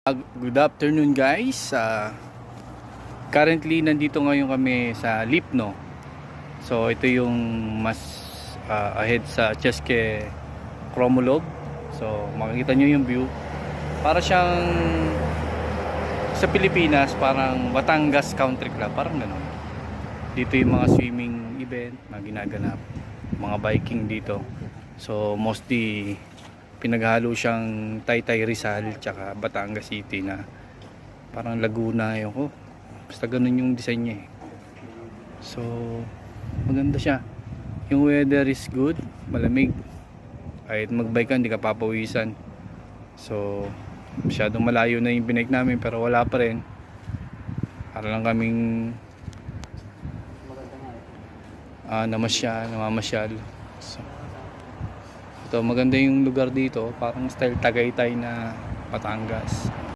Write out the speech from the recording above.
Good afternoon guys. Currently nandito ngayon kami sa Lipno. So ito yung mas ahead sa Chesque Cromolog. So makikita nyo yung view. Para siyang sa Pilipinas, parang Batangas Country Club, parang gano'n. Dito yung mga swimming event na ginaganap, mga biking dito. So mostly pinaghalo siyang Taytay Rizal tsaka Batangas City na parang Laguna yun ko. Basta ganun yung design niya eh. So maganda siya. Yung weather is good, malamig. Kahit magbike ka hindi ka papawisan. So masyadong malayo na yung binike namin pero wala pa rin. Para lang kaming namamasyal. So ito, maganda yung lugar dito, parang style Tagaytay na Batangas.